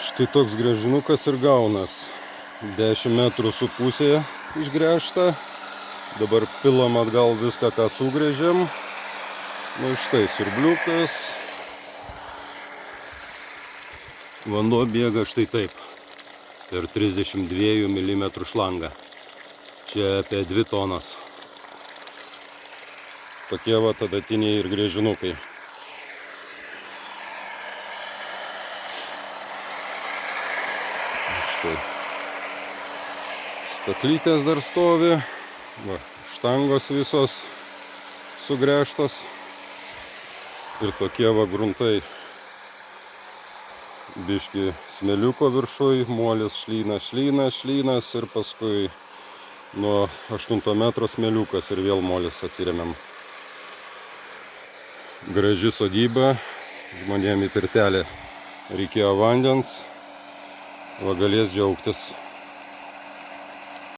Štai toks gręžinukas ir gaunas. 10 metrų su pusėje išgręžta. Dabar pilam atgal viską, ką sugrėžėm. Na štai siurbliukas. Vanduo bėga štai taip. Per 32 mm šlangą. Čia apie 2 tonas. Tokie va adatiniai ir gręžinukai. Štai. Staklytės dar stovi. Va, štangos visos sugręžtos. Ir tokie va gruntai. Biški smėliuko viršui, molis šlynas ir paskui nuo 8 metro smėliukas ir vėl molis atsiremiam. Graži sodyba, žmonėm į pirtelę reikėjo vandens, va galės džiaugtis.